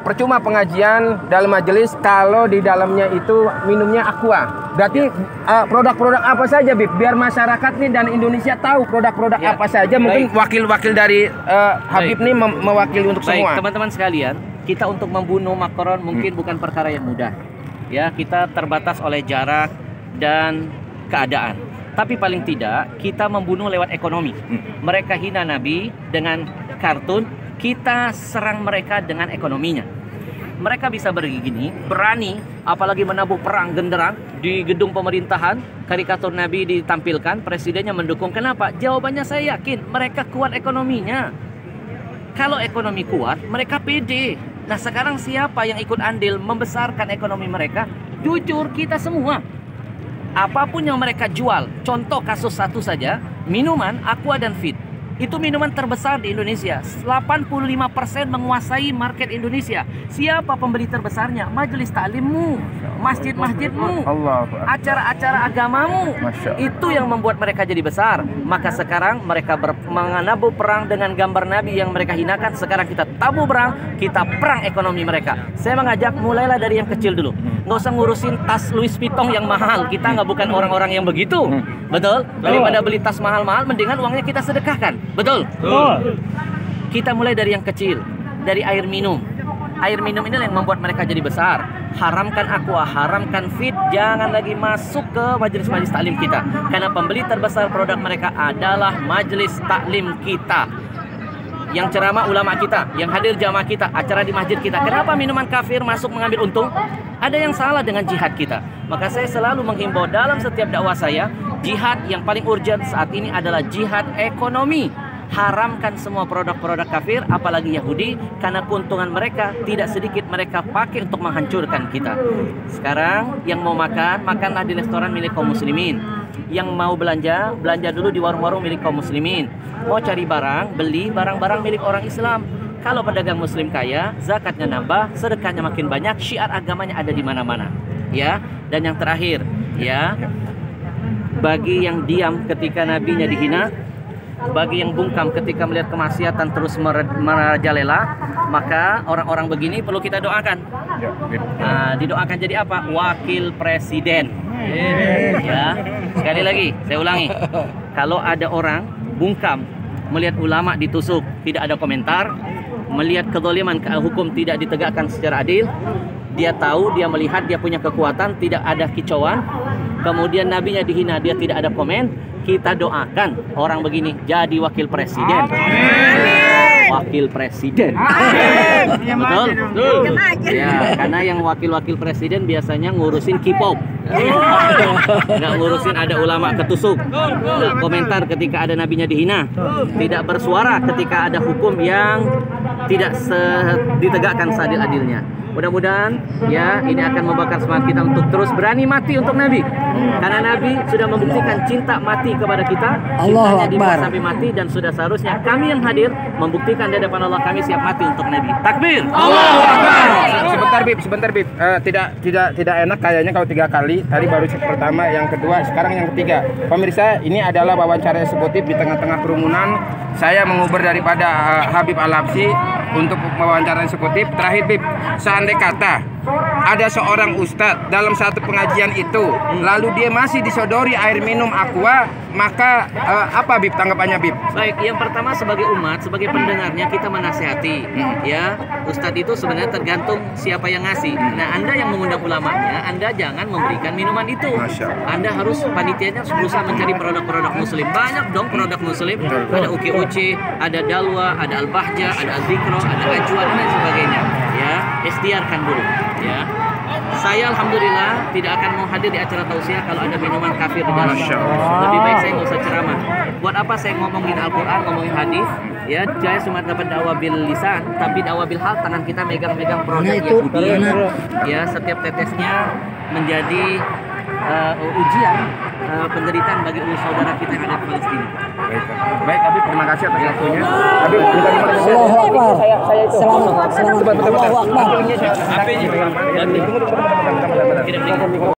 percuma pengajian dalam majelis kalau di dalamnya itu minumnya aqua. Berarti produk-produk apa saja, Bib? Biar masyarakat nih dan Indonesia tahu produk-produk apa saja. Mungkin wakil-wakil dari Habib nih mewakili untuk semua. Teman-teman sekalian, kita untuk membunuh Macron mungkin bukan perkara yang mudah. Ya, kita terbatas oleh jarak dan keadaan. Tapi paling tidak kita membunuh lewat ekonomi. Mereka hina Nabi dengan kartun, kita serang mereka dengan ekonominya. Mereka bisa begini, berani, apalagi menabuh perang genderang di gedung pemerintahan, karikatur Nabi ditampilkan, presidennya mendukung. Kenapa? Jawabannya saya yakin, mereka kuat ekonominya. Kalau ekonomi kuat, mereka pede. Nah sekarang siapa yang ikut andil membesarkan ekonomi mereka? Jujur kita semua. Apapun yang mereka jual, contoh kasus satu saja, minuman Aqua dan Fit. Itu minuman terbesar di Indonesia. 85% menguasai market Indonesia. Siapa pembeli terbesarnya? Majelis taklimmu, masjid-masjidmu, acara-acara agamamu. Itu yang membuat mereka jadi besar. Maka sekarang mereka menabuh perang dengan gambar Nabi yang mereka hinakan. Sekarang kita tabuh perang, kita perang ekonomi mereka. Saya mengajak mulailah dari yang kecil dulu. Nggak usah ngurusin tas Louis Vuitton yang mahal. Kita nggak bukan orang-orang yang begitu. Betul? Daripada beli tas mahal-mahal, mendingan uangnya kita sedekahkan. Betul? Kita mulai dari yang kecil, dari air minum. Air minum ini yang membuat mereka jadi besar. Haramkan Aqua, haramkan Fit, jangan lagi masuk ke majelis-majelis taklim kita. Karena pembeli terbesar produk mereka adalah majelis taklim kita. Yang ceramah ulama kita, yang hadir jamaah kita, acara di masjid kita. Kenapa minuman kafir masuk mengambil untung? Ada yang salah dengan jihad kita. Maka saya selalu menghimbau dalam setiap dakwah saya, jihad yang paling urgent saat ini adalah jihad ekonomi. Haramkan semua produk-produk kafir, apalagi Yahudi, karena keuntungan mereka tidak sedikit mereka pakai untuk menghancurkan kita. Sekarang yang mau makan, makanlah di restoran milik kaum muslimin. Yang mau belanja, belanja dulu di warung-warung milik kaum muslimin. Mau cari barang, beli barang-barang milik orang Islam. Kalau pedagang muslim kaya, zakatnya nambah, sedekahnya makin banyak, syiar agamanya ada di mana-mana. Ya, dan yang terakhir, ya, bagi yang diam ketika nabinya dihina, bagi yang bungkam ketika melihat kemaksiatan terus merajalela, maka orang-orang begini perlu kita doakan. Nah, didoakan jadi apa? Wakil presiden. Ya, sekali lagi saya ulangi, kalau ada orang bungkam melihat ulama ditusuk, tidak ada komentar, melihat kezaliman hukum tidak ditegakkan secara adil, dia tahu, dia melihat, dia punya kekuatan, tidak ada kicauan, kemudian nabinya dihina, dia tidak ada komen, kita doakan orang begini jadi wakil presiden. Wakil presiden. Betul? Ya, karena yang wakil-wakil presiden biasanya ngurusin K-pop. Nggak ngurusin ada ulama ketusuk. Nggak komentar ketika ada nabinya dihina. Tidak bersuara ketika ada hukum yang tidak ditegakkan seadil-adilnya. Mudah-mudahan ya ini akan membakar semangat kita untuk terus berani mati untuk Nabi. Karena Nabi sudah membuktikan cinta mati kepada kita. Cintanya dibuat sampai mati, dan sudah seharusnya kami yang hadir membuktikan di hadapan Allah kami siap mati untuk Nabi. Takbir. Allahu Akbar. Sebentar Bib. Tidak enak kayaknya kalau 3 kali. Tadi baru pertama, yang kedua, sekarang yang ketiga. Pemirsa, ini adalah wawancara eksekutif di tengah-tengah kerumunan. Saya menguber daripada Habib Al-Habsyi untuk wawancara eksekutif. Terakhir Bib, seandai kata ada seorang ustadz dalam satu pengajian itu, lalu dia masih disodori air minum Aqua, maka apa Bib tanggapannya Bib? Baik, yang pertama sebagai umat, sebagai pendengarnya kita menasihati. Ya, ustadz itu sebenarnya tergantung siapa yang ngasih. Nah, Anda yang mengundang ulamanya, Anda jangan memberikan minuman itu. Anda harus, panitianya berusaha mencari produk-produk muslim. Banyak dong produk muslim. Ada Uki-Uci, ada Dalwa, ada Al-Bahjah, ada Al-Zikro, ada Ajwa, dan lain sebagainya. Ya, ikhtiarkan dulu. Ya, saya alhamdulillah tidak akan mau hadir di acara tausiah kalau ada minuman kafir di dalam. Lebih baik saya nggak usah ceramah. Buat apa saya ngomongin Al-Quran, ngomongin hadis? Ya, saya cuma dapat dakwah bil lisan, tapi dakwah bil hal, tangan kita megang-megang produk Yahudi. Ya, setiap tetesnya menjadi ujian penderitaan bagi saudara kita yang ada di Palestina. Baik, Habib, terima kasih atas waktunya. Habib, Allahu Akbar.